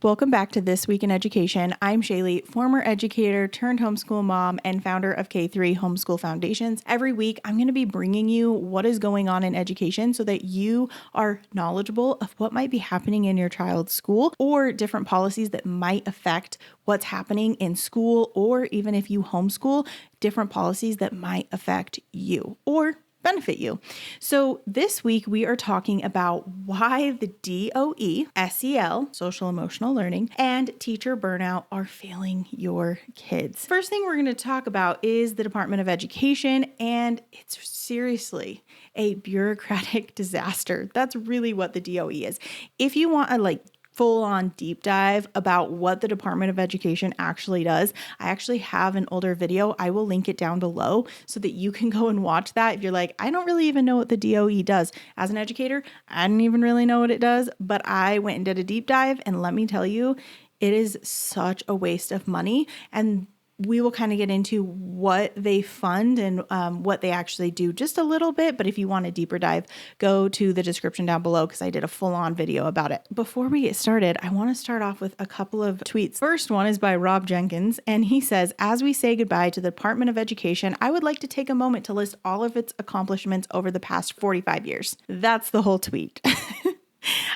Welcome back to This Week in Education. I'm Shaylee, former educator turned homeschool mom and founder of K3 Homeschool Foundations. Every week, I'm going to be bringing you what is going on in education so that you are knowledgeable of what might be happening in your child's school or different policies that might affect what's happening in school, or even if you homeschool, different policies that might affect you or benefit you. So this week we are talking about why the DOE, SEL, social emotional learning, and teacher burnout are failing your kids. First thing we're going to talk about is the Department of Education, and it's seriously a bureaucratic disaster. That's really what the DOE is. If you want a full-on deep dive about what the Department of Education actually does, I actually have an older video. I will link it down below so that you can go and watch that. If you're like, I don't really even know what the DOE does. As an educator, I didn't even really know what it does, but I went and did a deep dive, and let me tell you, it is such a waste of money. And we will kind of get into what they fund and what they actually do just a little bit. But if you want a deeper dive, go to the description down below because I did a full-on video about it. Before we get started, I want to start off with a couple of tweets. First one is by Rob Jenkins, and he says, as we say goodbye to the Department of Education, I would like to take a moment to list all of its accomplishments over the past 45 years. That's the whole tweet.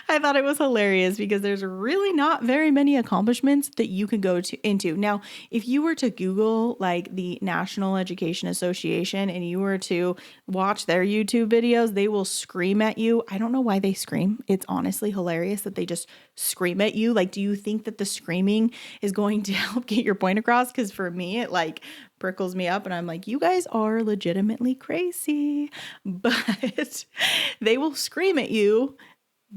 I thought it was hilarious because there's really not very many accomplishments that you can go into. Now, if you were to Google the National Education Association and you were to watch their YouTube videos, they will scream at you. I don't know why they scream. It's honestly hilarious that they just scream at you. Do you think that the screaming is going to help get your point across? Because for me, it prickles me up and I'm like, you guys are legitimately crazy. But they will scream at you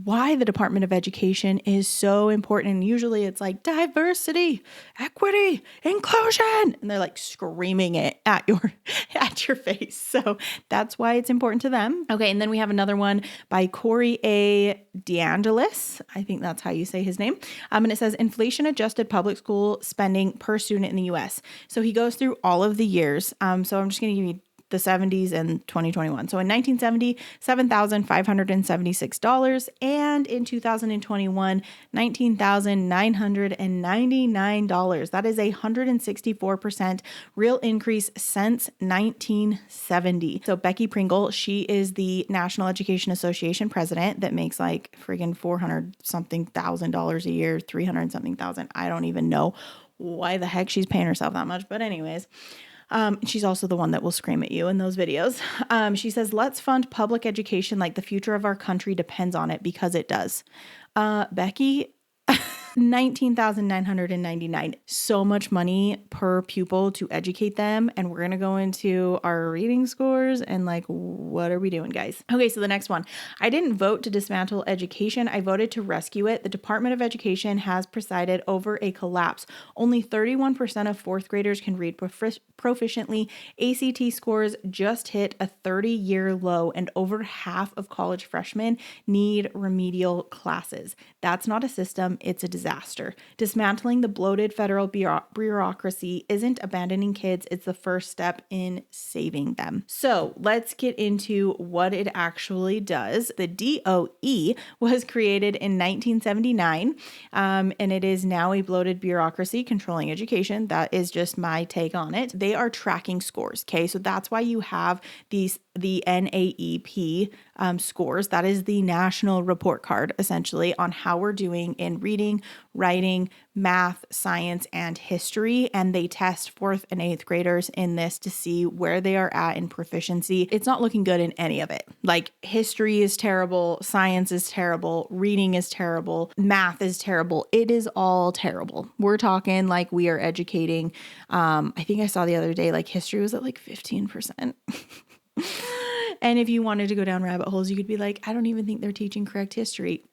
why the Department of Education is so important. And usually it's diversity, equity, inclusion. And they're screaming it at your face. So that's why it's important to them. Okay. And then we have another one by Corey A. DeAngelis. I think that's how you say his name. And it says inflation adjusted public school spending per student in the US. So he goes through all of the years. So I'm just going to give you the 70s and 2021. So in 1970, $7,576, and in 2021, $19,999. That is a 164% real increase since 1970. So Becky Pringle, she is the National Education Association president that makes friggin' $400-something thousand a year, 300-something thousand. I don't even know why the heck she's paying herself that much, but anyways. She's also the one that will scream at you in those videos. She says, let's fund public education like the future of our country depends on it, because it does. Becky, $19,999. So much money per pupil to educate them. And we're going to go into our reading scores and what are we doing, guys? Okay, so the next one. I didn't vote to dismantle education. I voted to rescue it. The Department of Education has presided over a collapse. Only 31% of fourth graders can read proficiently. ACT scores just hit a 30-year low, and over half of college freshmen need remedial classes. That's not a system, it's a disaster. Dismantling the bloated federal bureaucracy isn't abandoning kids, it's the first step in saving them. So let's get into what it actually does. The DOE was created in 1979, and it is now a bloated bureaucracy controlling education. That is just my take on it. They are tracking scores, okay? So that's why you have the NAEP scores. That is the national report card, essentially, on how we're doing in reading, writing, math, science, and history. And they test fourth and eighth graders in this to see where they are at in proficiency. It's not looking good in any of it. History is terrible, science is terrible, reading is terrible, math is terrible. It is all terrible. We're talking we are educating. I think I saw the other day, history was at 15%. And if you wanted to go down rabbit holes, you could be I don't even think they're teaching correct history.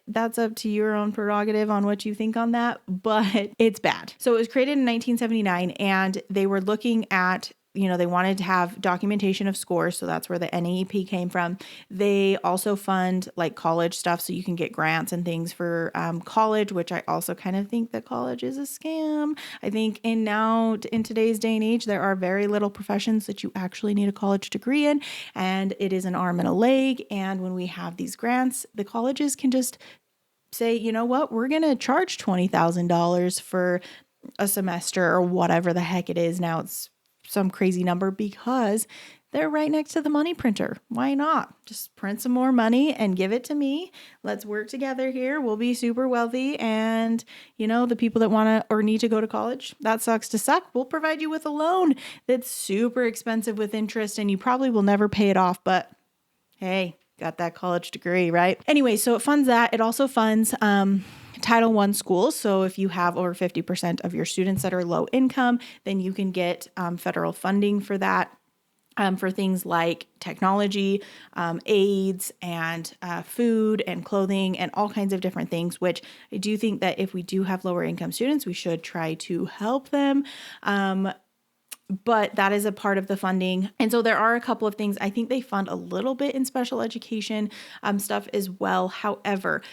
That's up to your own prerogative on what you think on that, but it's bad. So it was created in 1979, and they were looking at they wanted to have documentation of scores. So that's where the NAEP came from. They also fund college stuff. So you can get grants and things for college, which I also kind of think that college is a scam. I think in today's day and age, there are very little professions that you actually need a college degree in. And it is an arm and a leg. And when we have these grants, the colleges can just say, you know what, we're going to charge $20,000 for a semester or whatever the heck it is. Now it's some crazy number because they're right next to the money printer. Why not? Just print some more money and give it to me. Let's work together here. We'll be super wealthy. And, the people that want to or need to go to college, that sucks to suck. We'll provide you with a loan that's super expensive with interest and you probably will never pay it off. But hey, got that college degree, right? Anyway, so it funds that. It also funds Title I schools. So if you have over 50% of your students that are low income, then you can get federal funding for that. For things like technology, aids, and food and clothing and all kinds of different things, which I do think that if we do have lower income students, we should try to help them. But that is a part of the funding. And so there are a couple of things. I think they fund a little bit in special education stuff as well. However,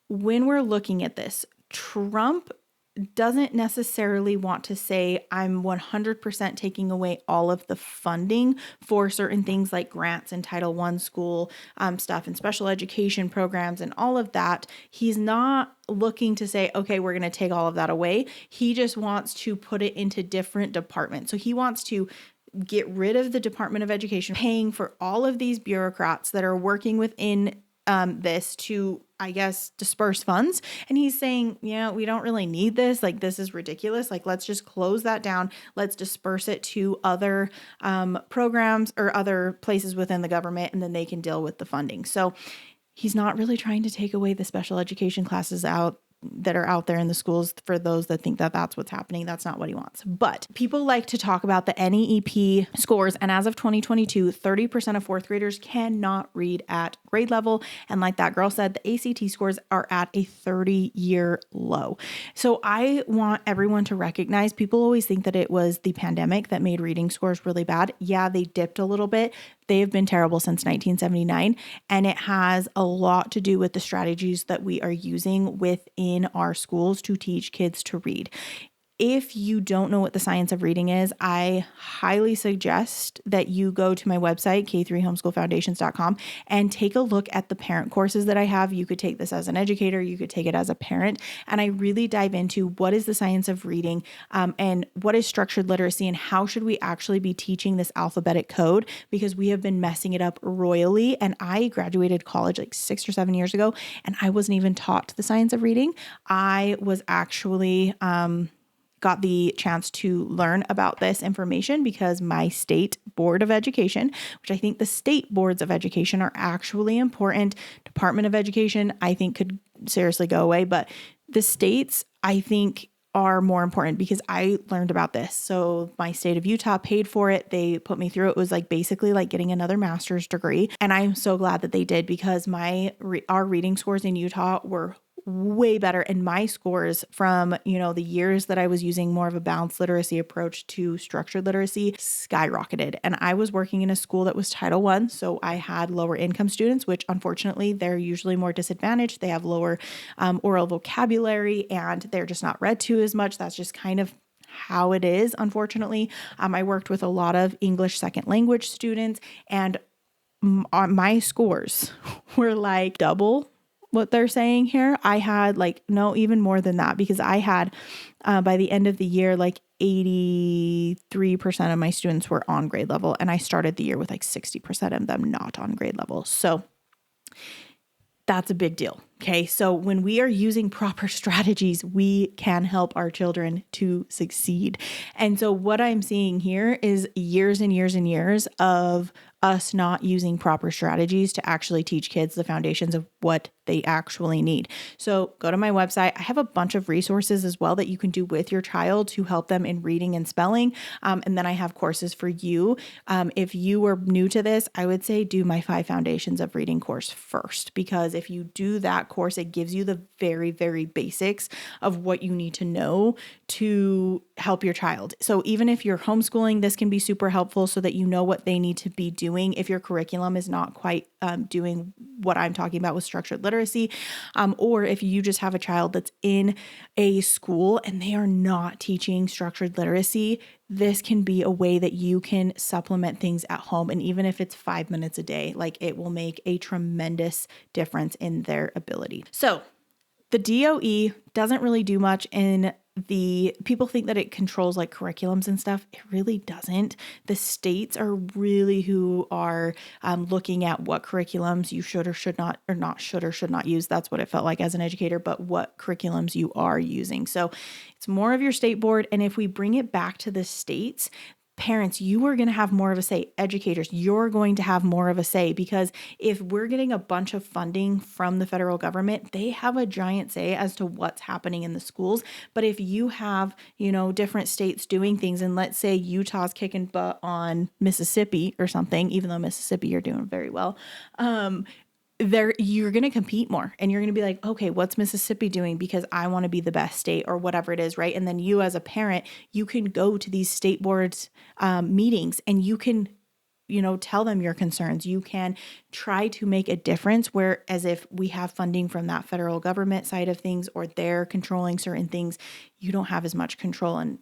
when we're looking at this, Trump doesn't necessarily want to say I'm 100% taking away all of the funding for certain things like grants and Title I school stuff and special education programs and all of that. He's not looking to say, okay, we're going to take all of that away. He just wants to put it into different departments. So he wants to get rid of the Department of Education, paying for all of these bureaucrats that are working within this to, I guess, disperse funds. And he's saying, we don't really need this. Like, this is ridiculous. Like, let's just close that down. Let's disperse it to other programs or other places within the government, and then they can deal with the funding. So he's not really trying to take away the special education classes that are out there in the schools for those that think that that's what's happening. That's not what he wants. But people like to talk about the NEEP scores. And as of 2022, 30% of fourth graders cannot read at grade level. And like that girl said, the ACT scores are at a 30-year low. So I want everyone to recognize, people always think that it was the pandemic that made reading scores really bad. Yeah, they dipped a little bit. They have been terrible since 1979. And it has a lot to do with the strategies that we are using within our schools to teach kids to read. If you don't know what the science of reading is, I highly suggest that you go to my website, k3homeschoolfoundations.com, and take a look at the parent courses that I have. You could take this as an educator, you could take it as a parent, and I really dive into what is the science of reading and what is structured literacy and how should we actually be teaching this alphabetic code, because we have been messing it up royally. And I graduated college like 6 or 7 years ago, and I wasn't even taught the science of reading. I was actually got the chance to learn about this information because my state board of education, which I think the state boards of education are actually important. Department of Education, I think, could seriously go away, but the states, I think, are more important because I learned about this. So my state of Utah paid for it. They put me through it. It was like basically like getting another master's degree. And I'm so glad that they did, because our reading scores in Utah were way better. And my scores from, the years that I was using more of a balanced literacy approach to structured literacy skyrocketed. And I was working in a school that was Title I. So I had lower income students, which unfortunately they're usually more disadvantaged. They have lower oral vocabulary and they're just not read to as much. That's just kind of how it is, unfortunately. I worked with a lot of English second language students, and my scores were like double what they're saying here. I had even more than that, because I had, by the end of the year, 83% of my students were on grade level. And I started the year with 60% of them not on grade level. So that's a big deal. Okay. So when we are using proper strategies, we can help our children to succeed. And so what I'm seeing here is years and years and years of us not using proper strategies to actually teach kids the foundations of what they actually need. So go to my website. I have a bunch of resources as well that you can do with your child to help them in reading and spelling. And then I have courses for you. If you are new to this, I would say do my 5 Foundations of Reading course first, because if you do that course, it gives you the very, very basics of what you need to know to help your child. So even if you're homeschooling, this can be super helpful so that you know what they need to be doing if your curriculum is not quite doing what I'm talking about with structured literacy, or if you just have a child that's in a school and they are not teaching structured literacy, this can be a way that you can supplement things at home. And even if it's 5 minutes a day, it will make a tremendous difference in their ability. So The DOE doesn't really do much in people think that it controls like curriculums and stuff. It really doesn't. The states are really who are looking at what curriculums you should or should not, or not should or should not use. That's what it felt like as an educator, but what curriculums you are using. So it's more of your state board. And if we bring it back to the states, parents, you are going to have more of a say. Educators, you're going to have more of a say, because if we're getting a bunch of funding from the federal government, they have a giant say as to what's happening in the schools. But if you have, different states doing things, and let's say Utah's kicking butt on Mississippi or something, even though Mississippi, you're doing very well, you're going to compete more, and you're going to be like, okay, what's Mississippi doing? Because I want to be the best state, or whatever it is. Right. And then you, as a parent, you can go to these state boards meetings, and you can, tell them your concerns. You can try to make a difference, whereas if we have funding from that federal government side of things, or they're controlling certain things, you don't have as much control. And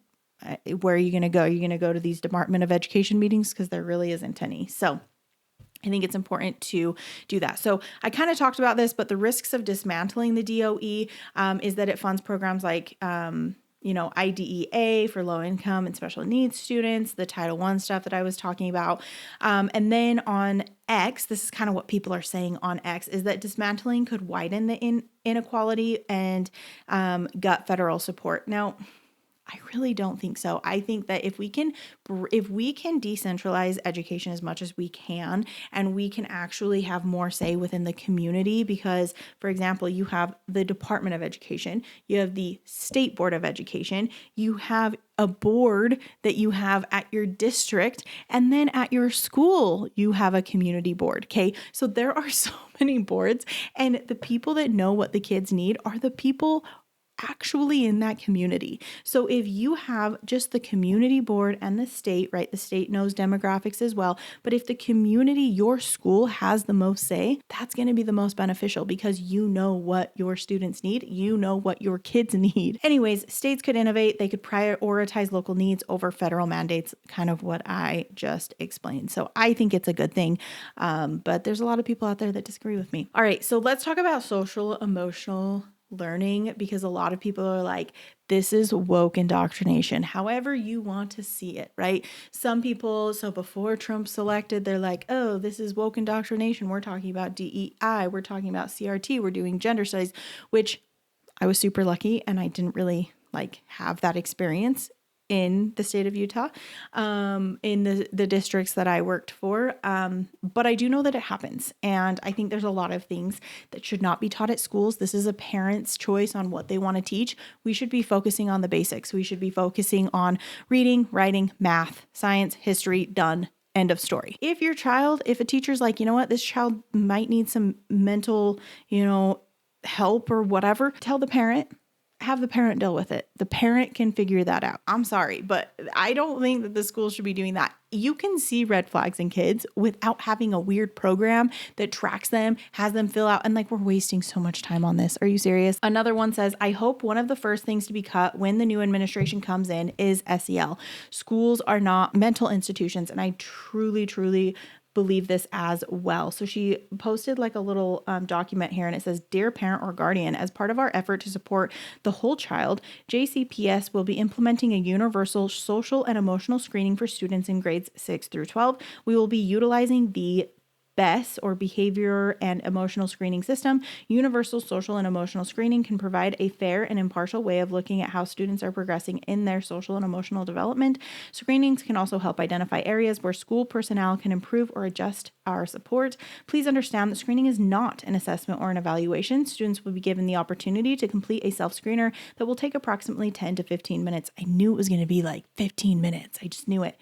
where are you going to go? You're going to go to these Department of Education meetings, because there really isn't any. So I think it's important to do that. So I kind of talked about this, but the risks of dismantling the DOE is that it funds programs like, IDEA for low income and special needs students, the Title I stuff that I was talking about. And then on X, this is kind of what people are saying on X, is that dismantling could widen the inequality and gut federal support. Now, I really don't think so. I think that if we can decentralize education as much as we can, and we can actually have more say within the community, because, for example, you have the Department of Education, you have the State Board of Education, you have a board that you have at your district, and then at your school, you have a community board. Okay. So there are so many boards, and the people that know what the kids need are the people actually in that community. So if you have just the community board and the state, right? The state knows demographics as well. But if the community, your school, has the most say, that's going to be the most beneficial, because you know what your students need. You know what your kids need. Anyways, states could innovate. They could prioritize local needs over federal mandates, kind of what I just explained. So I think it's a good thing. But there's a lot of people out there that disagree with me. All right. So let's talk about social emotional learning, because a lot of people are like, this is woke indoctrination, however you want to see it, right? Some people, so before Trump selected, they're like, oh, this is woke indoctrination. We're talking about DEI. We're talking about CRT. We're doing gender studies, which I was super lucky, and I didn't really have that experience in the state of Utah, in the districts that I worked for. But I do know that it happens. And I think there's a lot of things that should not be taught at schools. This is a parent's choice on what they want to teach. We should be focusing on the basics. We should be focusing on reading, writing, math, science, history, done. End of story. If a teacher's like, you know what, this child might need some mental, help or whatever, tell the parent. Have the parent deal with it. The parent can figure that out. I'm sorry, but I don't think that the school should be doing that. You can see red flags in kids without having a weird program that tracks them, has them fill out, and we're wasting so much time on this. Are you serious? Another one says, I hope one of the first things to be cut when the new administration comes in is SEL. Schools are not mental institutions, and I truly, truly believe this as well. So she posted a little document here, and it says, Dear parent or guardian, as part of our effort to support the whole child, JCPS will be implementing a universal social and emotional screening for students in grades 6 through 12. We will be utilizing the BESS, or Behavior and Emotional Screening System. Universal social and emotional screening can provide a fair and impartial way of looking at how students are progressing in their social and emotional development. Screenings can also help identify areas where school personnel can improve or adjust our support. Please understand that screening is not an assessment or an evaluation. Students will be given the opportunity to complete a self-screener that will take approximately 10 to 15 minutes. I knew it was going to be 15 minutes. I just knew it.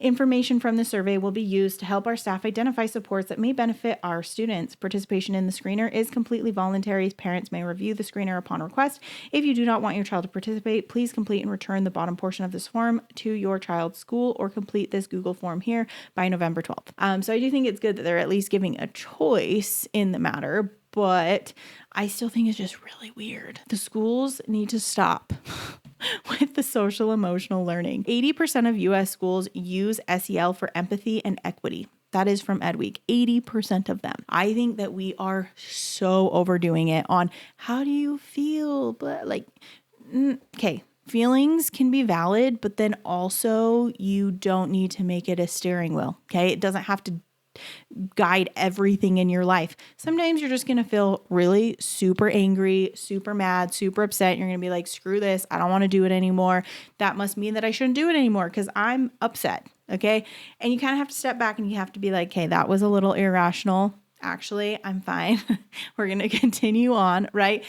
Information from the survey will be used to help our staff identify supports that may benefit our students. Participation in the screener is completely voluntary. Parents may review the screener upon request. If you do not want your child to participate, please complete and return the bottom portion of this form to your child's school, or complete this Google form here by November 12th. So I do think it's good that they're at least giving a choice in the matter, but I still think it's just really weird. The schools need to stop with the social emotional learning. 80% of U.S. schools use SEL for empathy and equity. that is from Ed Week, 80% of them. I think that we are so overdoing it on how do you feel? But like, okay, feelings can be valid, but then also you don't need to make it a steering wheel. Okay. It doesn't have to guide everything in your life. Sometimes you're just going to feel really super angry, super mad, super upset. You're going to be like, screw this. I don't want to do it anymore. That must mean that I shouldn't do it anymore because I'm upset. Okay. And you kind of have to step back and you have to be like, okay, that was a little irrational. Actually, I'm fine. We're going to continue on, right?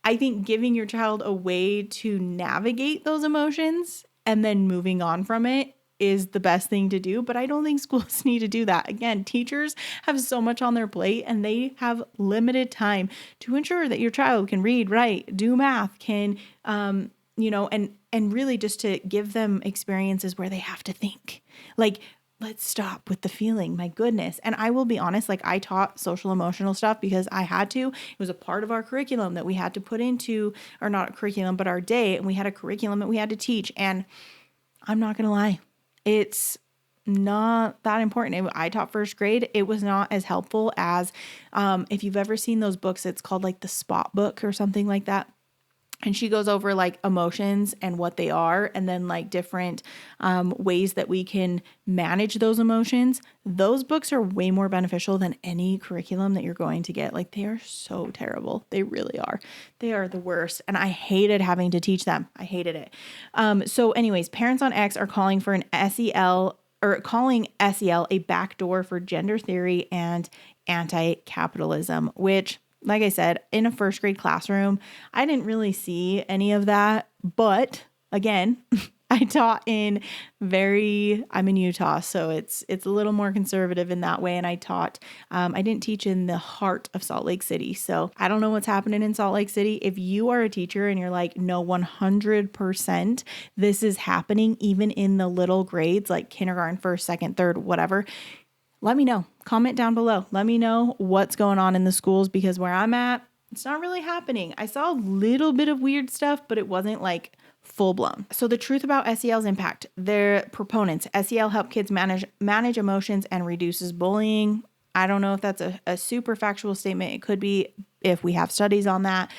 I think giving your child a way to navigate those emotions and then moving on from it is the best thing to do, but I don't think schools need to do that. Again, teachers have so much on their plate and they have limited time to ensure that your child can read, write, do math, can, and really just to give them experiences where they have to think. Like, let's stop with the feeling, my goodness. And I will be honest, like I taught social emotional stuff because I had to. It was a part of our curriculum that we had to put into, or not a curriculum, but our day. And we had a curriculum that we had to teach. And I'm not going to lie, it's not that important. I taught first grade. It was not as helpful as if you've ever seen those books, it's called like the Spot book or something like that. And she goes over like emotions and what they are, and then like different ways that we can manage those emotions. Those books are way more beneficial than any curriculum that you're going to get. Like they are so terrible. They really are. They are the worst. And I hated having to teach them. I hated it. So anyways, parents on X are calling for an SEL or calling SEL a backdoor for gender theory and anti-capitalism, which, like I said, in a first grade classroom, I didn't really see any of that. But again, I taught I'm in Utah, so it's a little more conservative in that way. And I taught, I didn't teach in the heart of Salt Lake City. So I don't know what's happening in Salt Lake City. If you are a teacher and you're like, no, 100%, this is happening even in the little grades, like kindergarten, first, second, third, whatever, let me know. Comment down below. Let me know what's going on in the schools, because where I'm at, it's not really happening. I saw a little bit of weird stuff, but it wasn't like full blown. So the truth about SEL's impact, their proponents, SEL help kids manage emotions and reduces bullying. I don't know if that's a super factual statement. It could be if we have studies on that.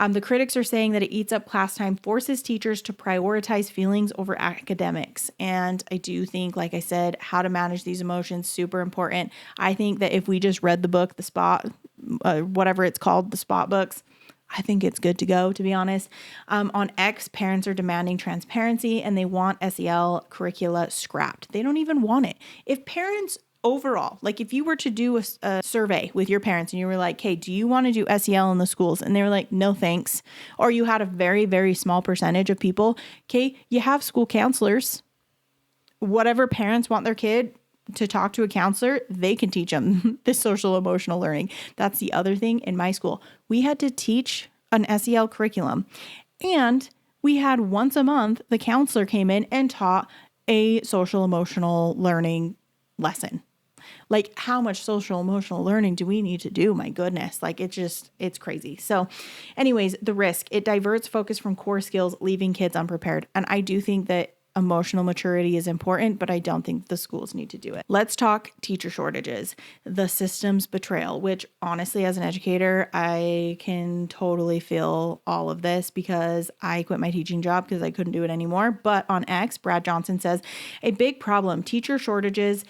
The critics are saying that it eats up class time, forces teachers to prioritize feelings over academics. And I do think, like I said, how to manage these emotions, super important. I think that if we just read the book, the Spot, whatever it's called, the Spot books, I think it's good to go, to be honest. On X, parents are demanding transparency and they want SEL curricula scrapped. They don't even want it. If parents overall, like if you were to do a survey with your parents and you were like, hey, do you want to do SEL in the schools? And they were like, no, thanks. Or you had a very, very small percentage of people. Okay, you have school counselors. Whatever parents want their kid to talk to a counselor, they can teach them this social emotional learning. That's the other thing in my school. We had to teach an SEL curriculum, and we had once a month, the counselor came in and taught a social emotional learning lesson. Like, how much social emotional learning do we need to do? My goodness. Like, it's crazy. So anyways, the risk, it diverts focus from core skills, leaving kids unprepared. And I do think that emotional maturity is important, but I don't think the schools need to do it. Let's talk teacher shortages, the system's betrayal, which honestly, as an educator, I can totally feel all of this because I quit my teaching job because I couldn't do it anymore. But on X, Brad Johnson says, a big problem, teacher shortages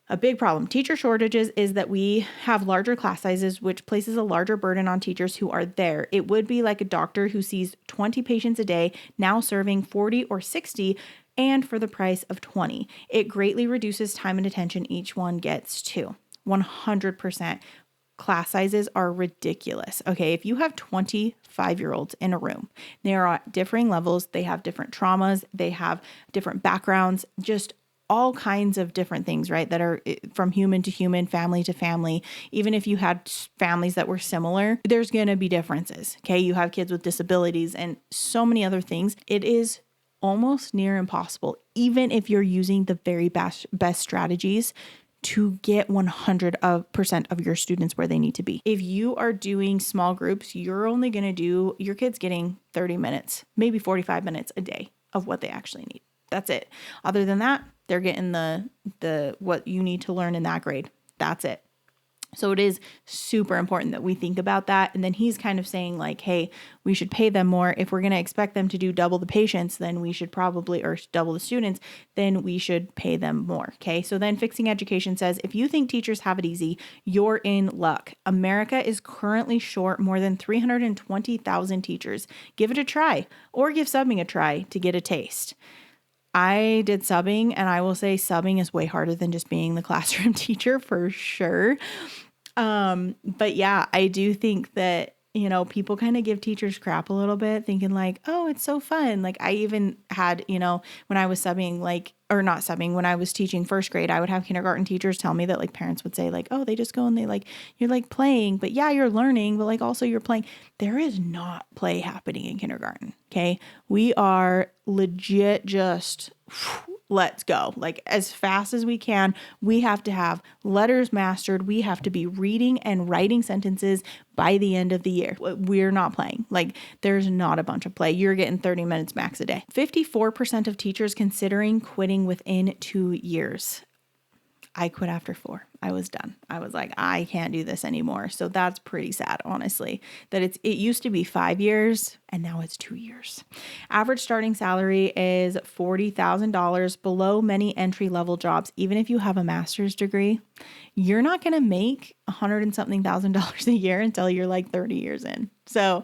is that we have larger class sizes, which places a larger burden on teachers who are there. It would be like a doctor who sees 20 patients a day, now serving 40 or 60, and for the price of 20. It greatly reduces time and attention each one gets to. 100%. Class sizes are ridiculous. Okay, if you have 25-year-olds in a room, they are at differing levels, they have different traumas, they have different backgrounds, just all kinds of different things, right? That are from human to human, family to family. Even if you had families that were similar, there's going to be differences. Okay. You have kids with disabilities and so many other things. It is almost near impossible, even if you're using the very best strategies to get 100% of your students where they need to be. If you are doing small groups, you're only going to do your kids getting 30 minutes, maybe 45 minutes a day of what they actually need. That's it. Other than that, They're getting the what you need to learn in that grade. That's it. So it is super important that we think about that. And then he's kind of saying like, hey, we should pay them more. If we're going to expect them to do double the patients, then we should probably, or double the students, then we should pay them more. Okay. So then Fixing Education says, if you think teachers have it easy, you're in luck. America is currently short more than 320,000 teachers. Give it a try, or give subbing a try to get a taste. I did subbing, and I will say subbing is way harder than just being the classroom teacher for sure. But yeah, I do think that, people kind of give teachers crap a little bit, thinking like, oh, it's so fun. Like I even had, when I was subbing, not subbing, when I was teaching first grade, I would have kindergarten teachers tell me that like parents would say like, oh, they just go and they like, you're like playing, but yeah, you're learning, but like also you're playing. There is not play happening in kindergarten. Okay. We are legit just let's go. Like as fast as we can, we have to have letters mastered. We have to be reading and writing sentences by the end of the year. We're not playing. Like there's not a bunch of play. You're getting 30 minutes max a day. 54% of teachers considering quitting within 2 years. I quit after 4. I was done. I was like, I can't do this anymore. So that's pretty sad, honestly, that it used to be 5 years and now it's 2 years. Average starting salary is $40,000, below many entry-level jobs. Even if you have a master's degree, you're not going to make $100 and something thousand a year until you're like 30 years in. So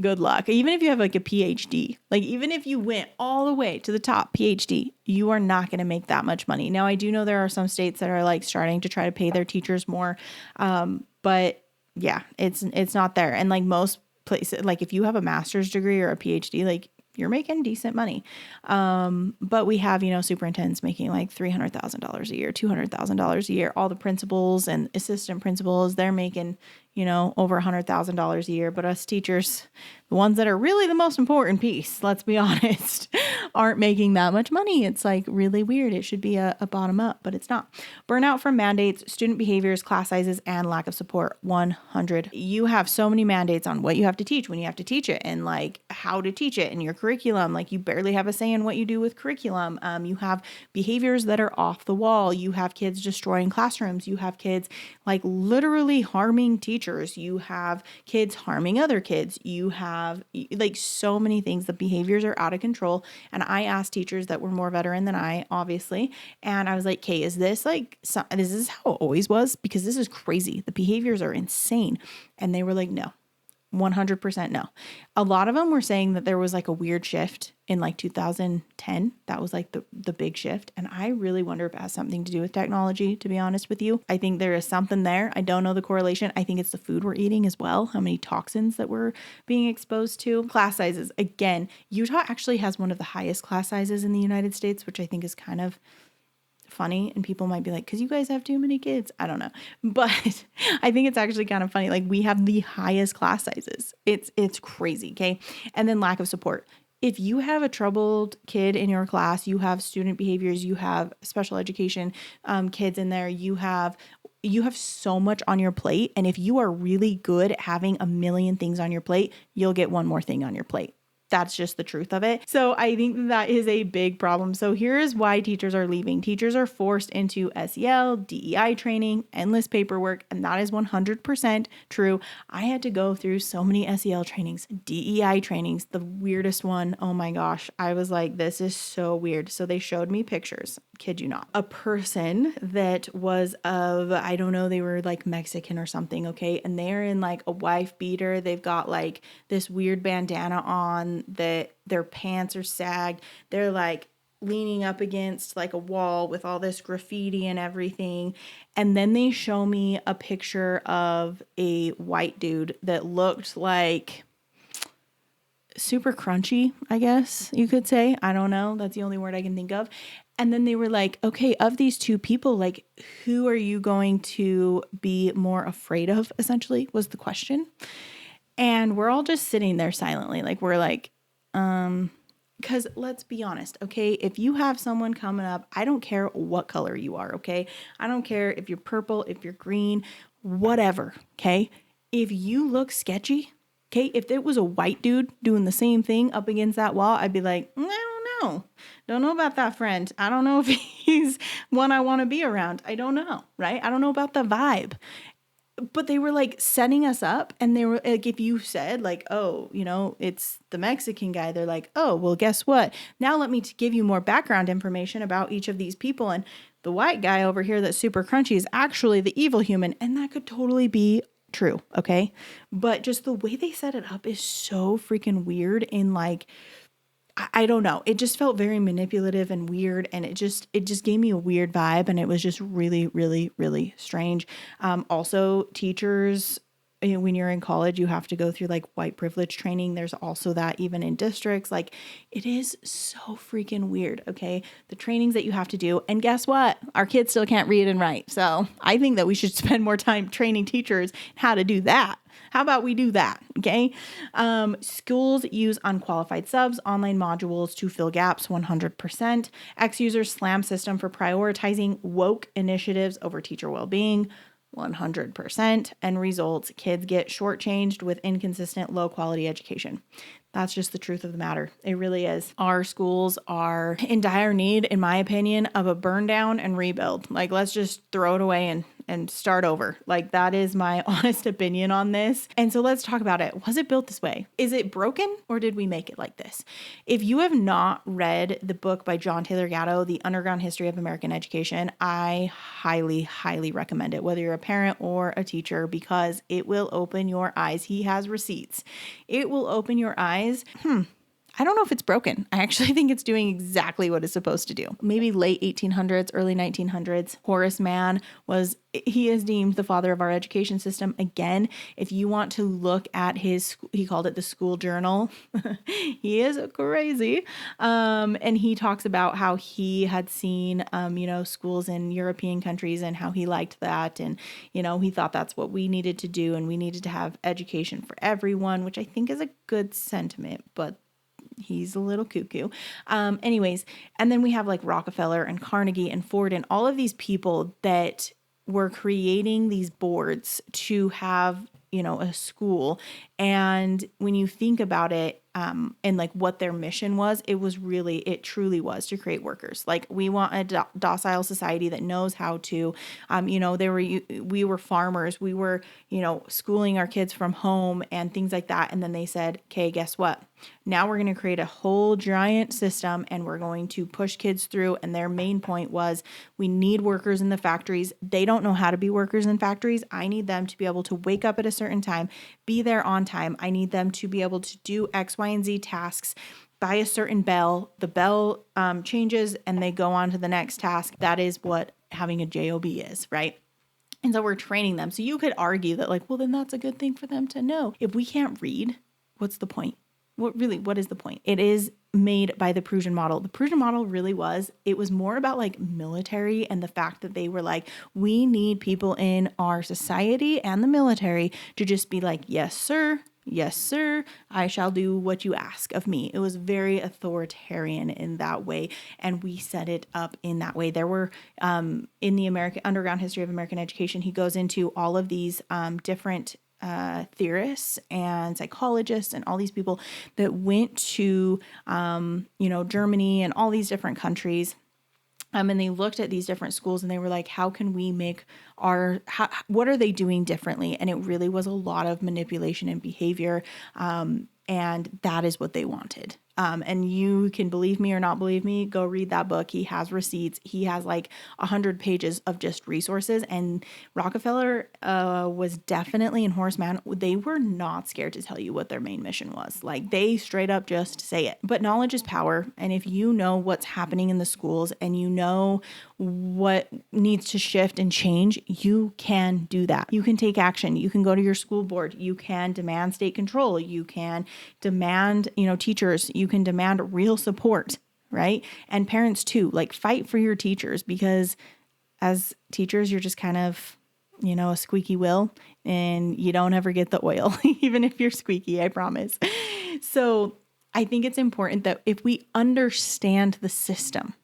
good luck. Even if you have like a PhD, like even if you went all the way to the top PhD, you are not going to make that much money. Now, I do know there are some states that are like starting to try to pay their teachers more. But yeah, it's not there. And like most places, like if you have a master's degree or a PhD, like you're making decent money. But we have, superintendents making like $300,000 a year, $200,000 a year. All the principals and assistant principals, they're making, over $100,000 a year. But us teachers, the ones that are really the most important piece, let's be honest, aren't making that much money. It's like really weird. It should be a bottom up, but it's not. Burnout from mandates, student behaviors, class sizes, and lack of support. 100. You have so many mandates on what you have to teach, when you have to teach it, and like how to teach it in your curriculum. Like you barely have a say in what you do with curriculum. You have behaviors that are off the wall. You have kids destroying classrooms. You have kids like literally harming teachers. You have kids harming other kids. You have like so many things. The behaviors are out of control. And I asked teachers that were more veteran than I, obviously. And I was like, okay, is this how it always was? Because this is crazy. The behaviors are insane. And they were like, no. 100% no. A lot of them were saying that there was like a weird shift in like 2010. That was like the big shift. And I really wonder if it has something to do with technology, to be honest with you. I think there is something there. I don't know the correlation. I think it's the food we're eating as well. How many toxins that we're being exposed to. Class sizes. Again, Utah actually has one of the highest class sizes in the United States, which I think is kind of funny, and people might be like, because you guys have too many kids. I don't know, but I think it's actually kind of funny. Like we have the highest class sizes. It's crazy. Okay. And then lack of support. If you have a troubled kid in your class, you have student behaviors, you have special education kids in there, you have so much on your plate. And if you are really good at having a million things on your plate, you'll get one more thing on your plate. That's just the truth of it. So I think that is a big problem. So here is why teachers are leaving. Teachers are forced into SEL, DEI training, endless paperwork, and that is 100% true. I had to go through so many SEL trainings, DEI trainings, the weirdest one. Oh my gosh. I was like, this is so weird. So they showed me pictures, kid you not, a person that was I don't know, they were like Mexican or something. Okay. And they're in like a wife beater. They've got like this weird bandana on, that their pants are sagged. They're like leaning up against like a wall with all this graffiti and everything. And then they show me a picture of a white dude that looked like super crunchy, I guess you could say. I don't know. That's the only word I can think of. And then they were like, okay, of these two people, like, who are you going to be more afraid of, essentially, was the question. And we're all just sitting there silently. Like, we're like, because let's be honest, okay? If you have someone coming up, I don't care what color you are, okay? I don't care if you're purple, if you're green, whatever, okay? If you look sketchy, okay? If it was a white dude doing the same thing up against that wall, I'd be like, I don't know. Don't know about that friend. I don't know if he's one I want to be around. I don't know, right? I don't know about the vibe. But they were like setting us up, and they were like, if you said like, oh, it's the Mexican guy, they're like, oh, well, guess what? Now let me give you more background information about each of these people. And the white guy over here that's super crunchy is actually the evil human. And that could totally be true. Okay. But just the way they set it up is so freaking weird. In like, I don't know. It just felt very manipulative and weird, and it just gave me a weird vibe, and it was just really, really, really strange. Also, teachers, when you're in college, you have to go through like white privilege training. There's also that even in districts. Like, it is so freaking weird. Okay, the trainings that you have to do, and guess what? Our kids still can't read and write. So I think that we should spend more time training teachers how to do that. How about we do that? Okay. Schools use unqualified subs, online modules to fill gaps 100%. X-users slam system for prioritizing woke initiatives over teacher well-being 100%. And results, kids get shortchanged with inconsistent, low quality education. That's just the truth of the matter. It really is. Our schools are in dire need, in my opinion, of a burn down and rebuild. Like, let's just throw it away and start over. Like, that is my honest opinion on this. And so let's talk about it. Was it built this way? Is it broken, or did we make it like this? If you have not read the book by John Taylor Gatto, The Underground History of American Education, I highly, highly recommend it, whether you're a parent or a teacher, because it will open your eyes. He has receipts. It will open your eyes. I don't know if it's broken. I actually think it's doing exactly what it's supposed to do. Maybe late 1800s, early 1900s, Horace Mann he is deemed the father of our education system. Again, if you want to look at he called it the school journal. He is crazy. And he talks about how he had seen, schools in European countries and how he liked that. And, he thought that's what we needed to do. And we needed to have education for everyone, which I think is a good sentiment, but he's a little cuckoo. Anyways, and then we have like Rockefeller and Carnegie and Ford and all of these people that were creating these boards to have, a school. And when you think about it, and like what their mission was, it truly was to create workers. Like, we want a docile society that knows how to, we were farmers, we were, schooling our kids from home and things like that. And then they said, okay, guess what? Now we're going to create a whole giant system, and we're going to push kids through. And their main point was, we need workers in the factories. They don't know how to be workers in factories. I need them to be able to wake up at a certain time, be there on time. I need them to be able to do X, Y, and Z tasks by a certain bell. The bell changes and they go on to the next task. That is what having a job is, right? And so we're training them. So you could argue that like, well, then that's a good thing for them to know. If we can't read, what's the point? What is the point? It is made by the Prussian model. The Prussian model it was more about like military, and the fact that they were like, we need people in our society and the military to just be like, yes, sir. Yes, sir. I shall do what you ask of me. It was very authoritarian in that way. And we set it up in that way. There were, in the Underground History of American Education, he goes into all of these different theorists and psychologists and all these people that went to, Germany and all these different countries. And they looked at these different schools and they were like, how can we make what are they doing differently? And it really was a lot of manipulation and behavior. And that is what they wanted. And you can believe me or not believe me, go read that book. He has receipts. He has like 100 pages of just resources. And Rockefeller was definitely, and Horace Mann, they were not scared to tell you what their main mission was. Like, they straight up just say it. But knowledge is power. And if you know what's happening in the schools and you know what needs to shift and change, you can do that. You can take action. You can go to your school board. You can demand state control. You can demand, teachers. You can demand real support, right? And parents too, like, fight for your teachers, because as teachers, you're just kind of, a squeaky wheel, and you don't ever get the oil, even if you're squeaky, I promise. So I think it's important that if we understand the system,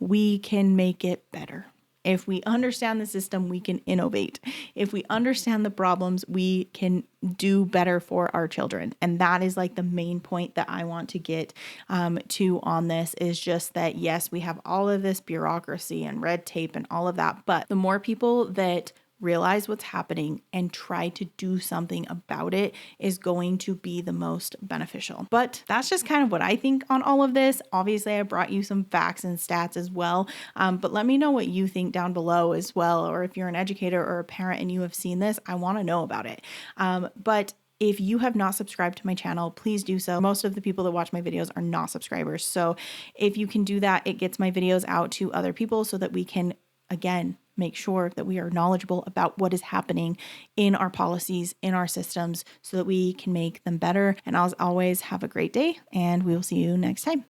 we can make it better. If we understand the system, we can innovate. If we understand the problems, we can do better for our children. And that is like the main point that I want to get to on this, is just that, yes, we have all of this bureaucracy and red tape and all of that, but the more people that realize what's happening and try to do something about it is going to be the most beneficial. But that's just kind of what I think on all of this. Obviously, I brought you some facts and stats as well, but let me know what you think down below as well. Or if you're an educator or a parent and you have seen this, I want to know about it. But if you have not subscribed to my channel, please do so. Most of the people that watch my videos are not subscribers. So if you can do that, it gets my videos out to other people so that we can, again, make sure that we are knowledgeable about what is happening in our policies, in our systems, so that we can make them better. And as always, have a great day, and we will see you next time.